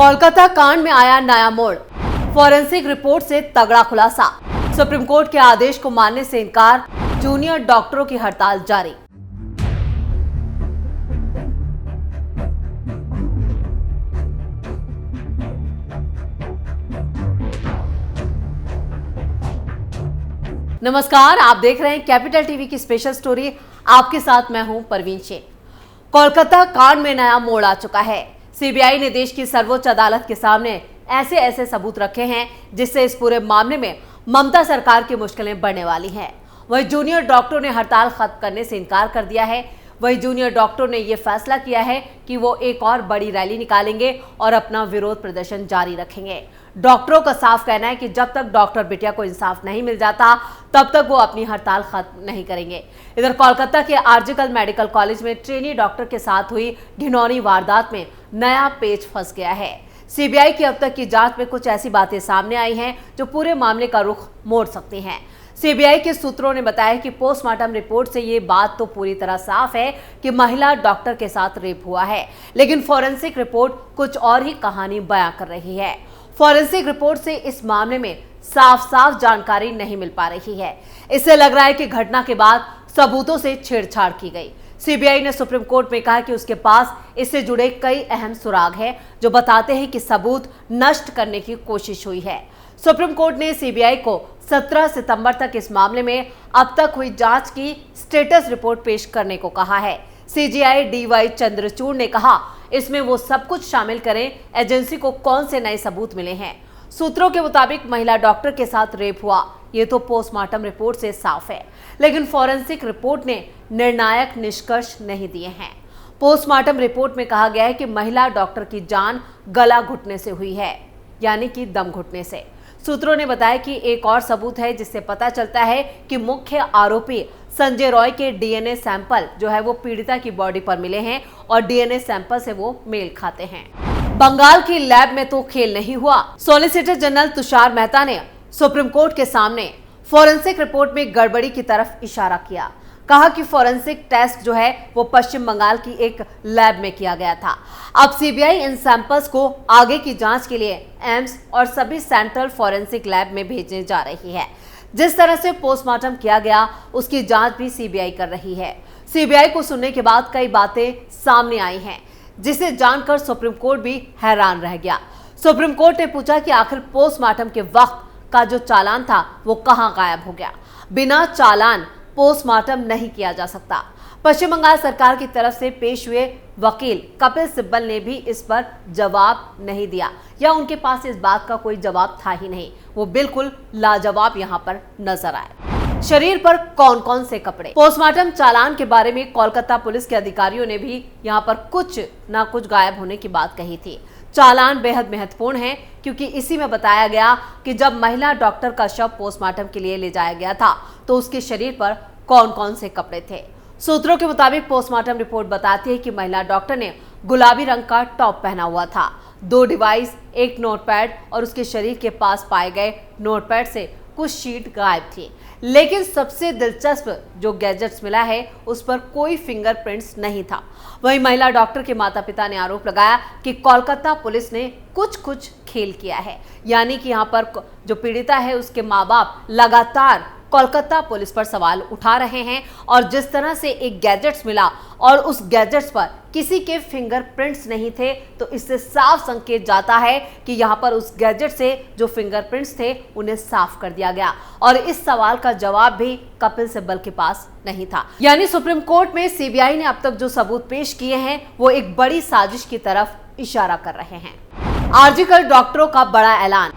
कोलकाता कांड में आया नया मोड़, फॉरेंसिक रिपोर्ट से तगड़ा खुलासा। सुप्रीम कोर्ट के आदेश को मानने से इनकार, जूनियर डॉक्टरों की हड़ताल जारी। नमस्कार, आप देख रहे हैं कैपिटल टीवी की स्पेशल स्टोरी। आपके साथ मैं हूं परवीन शेख। कोलकाता कांड में नया मोड़ आ चुका है। सीबीआई ने देश की सर्वोच्च अदालत के सामने ऐसे सबूत रखे हैं जिससे इस पूरे मामले में ममता सरकार की मुश्किलें बढ़ने वाली हैं। वहीं जूनियर डॉक्टरों ने हड़ताल खत्म करने से इनकार कर दिया है। वहीं जूनियर डॉक्टरों ने यह फैसला किया है कि वो एक और बड़ी रैली निकालेंगे और अपना विरोध प्रदर्शन जारी रखेंगे। डॉक्टरों का साफ कहना है कि जब तक डॉक्टर बिटिया को इंसाफ नहीं मिल जाता तब तक वो अपनी हड़ताल खत्म नहीं करेंगे। इधर कोलकाता के आरजीकर मेडिकल कॉलेज में ट्रेनी डॉक्टर के साथ हुई घिनौनी वारदात में नया पेच फंस गया है। सीबीआई की अब तक की जांच में कुछ ऐसी बातें सामने आई हैं जो पूरे मामले का रुख मोड़ सकती हैं। सीबीआई के सूत्रों ने बताया कि पोस्टमार्टम रिपोर्ट से ये बात तो पूरी तरह साफ है कि महिला डॉक्टर के साथ रेप हुआ है, लेकिन फॉरेंसिक रिपोर्ट कुछ और ही कहानी बयां कर रही है। फॉरेंसिक रिपोर्ट से इस मामले में साफ जानकारी नहीं मिल पा रही है। इससे लग रहा है कि घटना के बाद सबूतों से छेड़छाड़ की गई। सीबीआई ने सुप्रीम कोर्ट में कहा कि उसके पास इससे जुड़े कई अहम सुराग हैं जो बताते हैं कि सबूत नष्ट करने की कोशिश हुई है। सुप्रीम कोर्ट ने सीबीआई को 17 सितंबर तक इस मामले में अब तक हुई जांच की स्टेटस रिपोर्ट पेश करने को कहा है। सीजीआई डीवाई चंद्रचूड़ ने कहा इसमें वो सब कुछ शामिल करें, एजेंसी को कौन से नए सबूत मिले हैं। सूत्रों के मुताबिक महिला डॉक्टर के साथ रेप हुआ, ये तो पोस्टमार्टम रिपोर्ट से साफ है, लेकिन फॉरेंसिक रिपोर्ट ने निर्णायक निष्कर्ष नहीं दिए हैं। पोस्टमार्टम रिपोर्ट में कहा गया है कि महिला डॉक्टर की जान गला घुटने से हुई है, यानी कि दम घुटने से। सूत्रों ने बताया कि एक और सबूत है जिससे पता चलता है कि मुख्य आरोपी संजय रॉय के डीएनए सैंपल जो है वो पीड़िता की बॉडी पर मिले हैं और डीएनए सैंपल से वो मेल खाते हैं। बंगाल की लैब में तो खेल नहीं हुआ। सॉलिसिटर जनरल तुषार मेहता ने सुप्रीम कोर्ट के सामने फॉरेंसिक रिपोर्ट में गड़बड़ी की तरफ इशारा किया। कहा कि फॉरेंसिक टेस्ट जो है वो पश्चिम बंगाल की एक लैब में किया गया था। अब सीबीआई इन सैंपल्स को आगे की जांच के लिए एम्स और सभी सेंट्रल फॉरेंसिक लैब में भेजने जा रही है। जिस तरह से पोस्टमार्टम किया गया उसकी जांच भी सीबीआई कर रही है। सीबीआई को सुनने के बाद कई बातें सामने आई हैं जिसे जानकर सुप्रीम कोर्ट भी हैरान रह गया। सुप्रीम कोर्ट ने पूछा कि आखिर पोस्टमार्टम के वक्त का जो चालान था वो कहां गायब हो गया। बिना चालान पोस्टमार्टम नहीं किया जा सकता। पश्चिम बंगाल सरकार की तरफ से पेश हुए वकील कपिल सिब्बल ने भी इस पर जवाब नहीं दिया, या उनके पास इस बात का कोई जवाब था ही नहीं। वो बिल्कुल लाजवाब यहाँ पर नजर आए। शरीर पर कौन कौन से कपड़े। पोस्टमार्टम चालान के बारे में कोलकाता पुलिस के अधिकारियों ने भी यहाँ पर कुछ ना कुछ गायब होने की बात कही थी। चालान बेहद महत्वपूर्ण है क्योंकि इसी में बताया गया कि जब महिला डॉक्टर का शव पोस्टमार्टम के लिए ले जाया गया था तो उसके शरीर पर कौन कौन से कपड़े थे। सूत्रों के मुताबिक पोस्टमार्टम रिपोर्ट बताती है कि महिला डॉक्टर ने गुलाबी रंग का टॉप पहना हुआ था। 2 डिवाइस, एक नोटपैड और उसके शरीर के पास पाए गए नोटपैड से कुछ शीट गायब थी। लेकिन सबसे दिलचस्प जो गैजेट्स मिला है उस पर कोई फिंगरप्रिंट्स नहीं था। वहीं महिला डॉक्टर के माता पिता ने आरोप लगाया कि कोलकाता पुलिस ने कुछ खेल किया है, यानी कि यहाँ पर जो पीड़िता है उसके माँ बाप लगातार कोलकाता पुलिस पर सवाल उठा रहे हैं और जिस तरह से एक गैजेट्स मिला और उस गैजेट्स पर किसी के फिंगरप्रिंट्स नहीं थे तो इससे साफ संकेत जाता है कि यहाँ पर उस गैजेट से जो फिंगरप्रिंट्स थे उन्हें साफ कर दिया गया और इस सवाल का जवाब भी कपिल सिब्बल के पास नहीं था। यानी सुप्रीम कोर्ट में सीबीआई ने अब तक जो सबूत पेश किए हैं वो एक बड़ी साजिश की तरफ इशारा कर रहे हैं। आरजीकर डॉक्टरों का बड़ा ऐलान,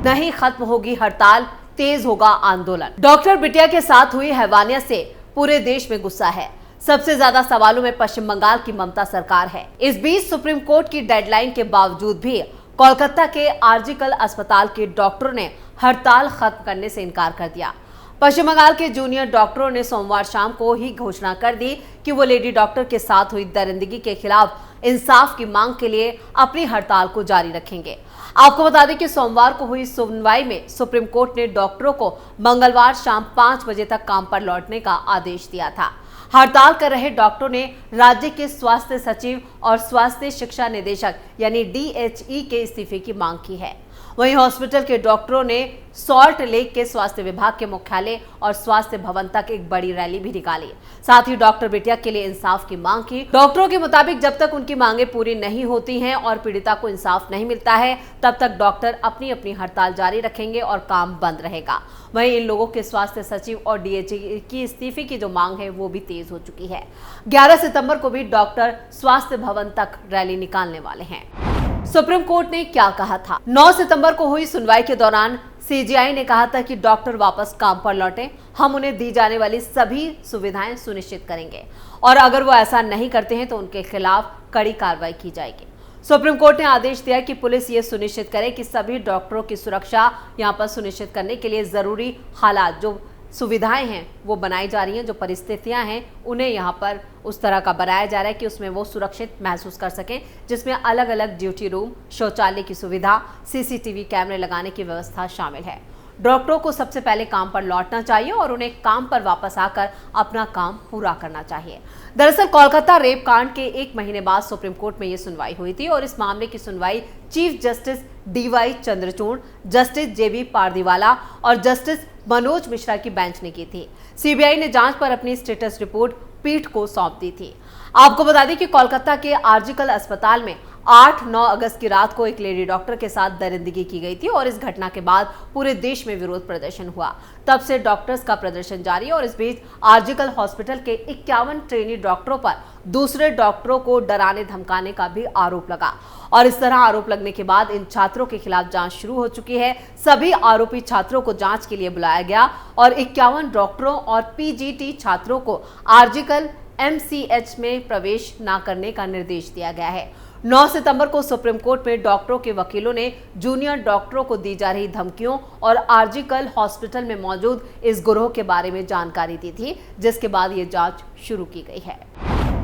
नहीं खत्म होगी हड़ताल, तेज होगा आंदोलन। डॉक्टर बिटिया के साथ हुई हैवानियत से पूरे देश में गुस्सा है। सबसे ज्यादा सवालों में पश्चिम बंगाल की ममता सरकार है। इस बीच सुप्रीम कोर्ट की डेडलाइन के बावजूद भी कोलकाता के आरजीकर अस्पताल के डॉक्टरों ने हड़ताल खत्म करने से इनकार कर दिया। पश्चिम बंगाल के जूनियर डॉक्टरों ने सोमवार शाम को ही घोषणा कर दी कि वो लेडी डॉक्टर के साथ हुई दरिंदगी के खिलाफ इंसाफ की मांग के लिए अपनी हड़ताल को जारी रखेंगे। आपको बता दें कि सोमवार को हुई सुनवाई में सुप्रीम कोर्ट ने डॉक्टरों को मंगलवार शाम 5 बजे तक काम पर लौटने का आदेश दिया था। हड़ताल कर रहे डॉक्टरों ने राज्य के स्वास्थ्य सचिव और स्वास्थ्य शिक्षा निदेशक यानी DHE के इस्तीफे की मांग की है। वहीं हॉस्पिटल के डॉक्टरों ने सॉल्ट लेक के स्वास्थ्य विभाग के मुख्यालय और स्वास्थ्य भवन तक एक बड़ी रैली भी निकाली। साथ ही डॉक्टर बिटिया के लिए इंसाफ की मांग की। डॉक्टरों के मुताबिक जब तक उनकी मांगे पूरी नहीं होती हैं और पीड़िता को इंसाफ नहीं मिलता है, तब तक डॉक्टर अपनी अपनी हड़ताल जारी रखेंगे और काम बंद रहेगा। वहीं इन लोगों के स्वास्थ्य सचिव और DHE की इस्तीफे की जो मांग है वो भी तेज हो चुकी है। 11 सितंबर को भी डॉक्टर स्वास्थ्य भवन तक रैली निकालने वाले हैं। सुप्रीम कोर्ट ने क्या कहा था? 9 सितंबर को हुई सुनवाई के दौरान CJI ने कहा था कि डॉक्टर वापस काम पर लौटें, हम उन्हें दी जाने वाली सभी सुविधाएं सुनिश्चित करेंगे और अगर वो ऐसा नहीं करते हैं तो उनके खिलाफ कड़ी कार्रवाई की जाएगी। सुप्रीम कोर्ट ने आदेश दिया कि पुलिस ये सुनिश्चित करे कि सभी डॉक्टरों की सुरक्षा यहां पर सुनिश्चित करने के लिए जरूरी हालात, जो सुविधाएं हैं वो बनाई जा रही हैं, जो परिस्थितियां हैं उन्हें यहाँ पर उस तरह का बनाया जा रहा है कि उसमें वो सुरक्षित महसूस कर सकें, जिसमें अलग अलग ड्यूटी रूम, शौचालय की सुविधा, CCTV कैमरे लगाने की व्यवस्था शामिल है। डॉक्टरों को सबसे पहले काम पर लौटना चाहिए और उन्हें काम पर वापस आकर अपना काम पूरा करना चाहिए। दरअसल कोलकाता रेप कांड के 1 महीने बाद सुप्रीम कोर्ट में ये सुनवाई हुई थी और इस मामले की सुनवाई chief justice DY Chandrachud, justice JB Pardiwala और जस्टिस मनोज मिश्रा की बेंच ने की थी। CBI ने जांच पर अपनी स्टेटस रिपोर्ट पीठ को सौंप दी थी। आपको बता दें कि कोलकाता के आरजीकर अस्पताल में 8-9 अगस्त की रात को एक लेडी डॉक्टर के साथ दरिंदगी की गई थी और इस घटना के बाद पूरे देश में विरोध प्रदर्शन हुआ। तब से डॉक्टर्स का प्रदर्शन जारी है और इस बीच आरजीकर हॉस्पिटल के 51 ट्रेनी डॉक्टरों पर दूसरे डॉक्टरों को डराने धमकाने का भी आरोप लगा और इस तरह आरोप लगने के बाद इन छात्रों के खिलाफ जांच शुरू हो चुकी है। सभी आरोपी छात्रों को जांच के लिए बुलाया गया और 51 डॉक्टरों और PGT छात्रों को आरजीकर MCH में प्रवेश न करने का निर्देश दिया गया है। 9 सितंबर को सुप्रीम कोर्ट में डॉक्टरों के वकीलों ने जूनियर डॉक्टरों को दी जा रही धमकियों और आरजीकर हॉस्पिटल में मौजूद इस गिरोह के बारे में जानकारी दी थी, जिसके बाद ये जांच शुरू की गई है।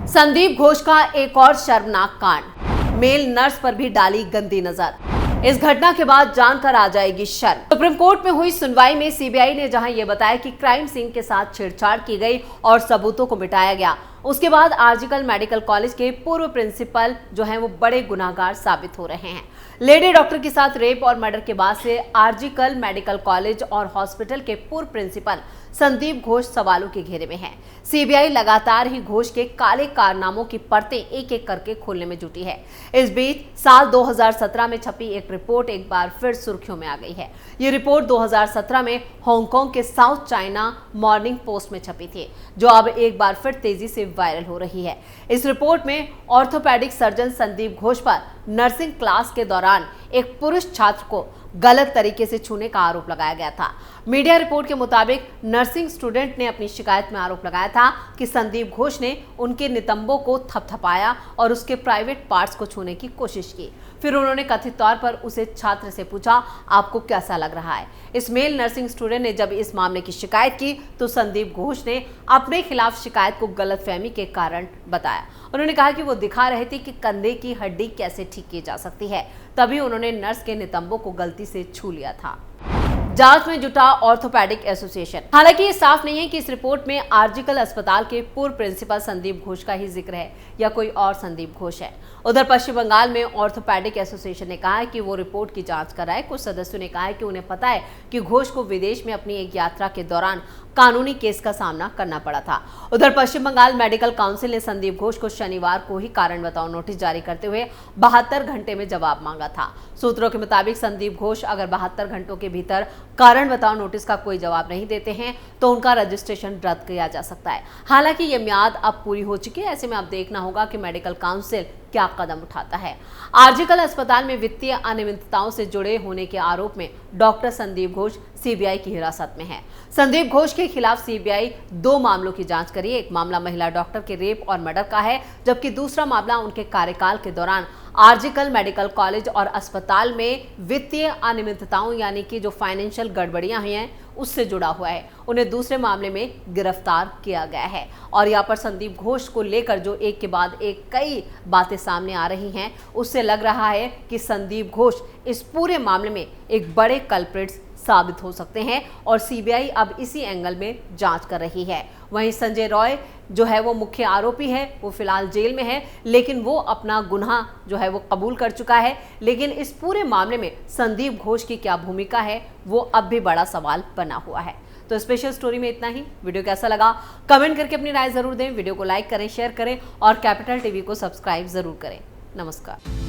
संदीप घोष का एक और शर्मनाक कांड, मेल नर्स पर भी डाली गंदी नजर। इस घटना के बाद जानकर आ जाएगी शर्म। सुप्रीम कोर्ट में हुई सुनवाई में CBI ने जहां यह बताया कि क्राइम सीन के साथ छेड़छाड़ की गई और सबूतों को मिटाया गया, उसके बाद आरजीकर मेडिकल कॉलेज के पूर्व प्रिंसिपल जो हैं वो बड़े गुनाहगार साबित हो रहे हैं। लेडी डॉक्टर के साथ रेप और मर्डर के बाद से आरजीकर मेडिकल कॉलेज और हॉस्पिटल के पूर्व प्रिंसिपल संदीप घोष सवालों के घेरे में है। CBI लगातार ही घोष के काले कारनामों की परतें एक एक करके खोलने में जुटी है। इस बीच साल 2017 में छपी एक रिपोर्ट एक बार फिर सुर्खियों में आ गई है। ये रिपोर्ट 2017 में हांगकांग के साउथ चाइना मॉर्निंग पोस्ट में छपी थी, जो अब एक बार फिर तेजी से वायरल हो रही है। इस रिपोर्ट में ऑर्थोपेडिक सर्जन संदीप घोष पर नर्सिंग क्लास के दौरान एक पुरुष छात्र को गलत तरीके से छूने का आरोप लगाया गया था। मीडिया रिपोर्ट के मुताबिक नर्सिंग स्टूडेंट ने अपनी शिकायत में आरोप लगाया था कि संदीप घोष ने उनके नितंबों को थपथपाया और उसके प्राइवेट पार्ट्स को छूने की कोशिश की। फिर उन्होंने कथित तौर पर उसे छात्र से पूछा, आपको कैसा लग रहा है? इस मेल नर्सिंग स्टूडेंट ने जब इस मामले की शिकायत की तो संदीप घोष ने अपने खिलाफ शिकायत को गलतफहमी के कारण बताया। उन्होंने कहा कि वो दिखा रहे थे कि कंधे की हड्डी कैसे ठीक की जा सकती है, तभी उन्होंने नर्स के नितंबों को गलती से छू लिया था। जांच में जुटा ऑर्थोपेडिक एसोसिएशन। हालांकि ये साफ नहीं है कि इस रिपोर्ट में आरजीकर अस्पताल के पूर्व प्रिंसिपल संदीप घोष का ही जिक्र है या कोई और संदीप घोष है। उधर पश्चिम बंगाल में ऑर्थोपेडिक एसोसिएशन ने कहा है कि वो रिपोर्ट की जांच कर रहा है। कुछ सदस्यों ने कहा है कि उन्हें पता है कि घोष को विदेश में अपनी एक यात्रा के दौरान कानूनी केस का सामना करना पड़ा था। उधर पश्चिम बंगाल मेडिकल काउंसिल ने संदीप घोष को शनिवार को ही कारण बताओ नोटिस जारी करते हुए 72 घंटे में जवाब मांगा था। सूत्रों के मुताबिक संदीप घोष अगर 72 घंटों के भीतर कारण बताओ नोटिस का कोई जवाब नहीं देते हैं तो उनका रजिस्ट्रेशन रद्द किया जा सकता है। हालांकि ये मियाद अब पूरी हो चुकी है, ऐसे में अब देखना होगा कि मेडिकल काउंसिल क्या कदम उठाता है। आरजीकर अस्पताल में वित्तीय अनियमितताओं से जुड़े होने के आरोप में डॉक्टर संदीप घोष सीबीआई की हिरासत में है। संदीप घोष के खिलाफ सीबीआई 2 मामलों की जांच करी। एक मामला महिला डॉक्टर के रेप और मर्डर का है, जबकि दूसरा मामला उनके कार्यकाल के दौरान आरजीकर मेडिकल कॉलेज और अस्पताल में वित्तीय अनियमितताओं यानी कि जो फाइनेंशियल गड़बड़ियां हुई हैं उससे जुड़ा हुआ है। उन्हें दूसरे मामले में गिरफ्तार किया गया है। और यहाँ पर संदीप घोष को लेकर जो एक के बाद एक कई बातें सामने आ रही हैं, उससे लग रहा है कि संदीप घोष इस पूरे मामले में एक बड़े कल्प्रिट्स साबित हो सकते हैं और सीबीआई अब इसी एंगल में जांच कर रही है। वहीं संजय रॉय जो है वो मुख्य आरोपी है, वो फिलहाल जेल में है, लेकिन वो अपना गुनाह जो है वो कबूल कर चुका है। लेकिन इस पूरे मामले में संदीप घोष की क्या भूमिका है, वो अब भी बड़ा सवाल बना हुआ है। तो स्पेशल स्टोरी में इतना ही। वीडियो कैसा लगा कमेंट करके अपनी राय जरूर दें। वीडियो को लाइक करें, शेयर करें और कैपिटल टीवी को सब्सक्राइब जरूर करें। नमस्कार।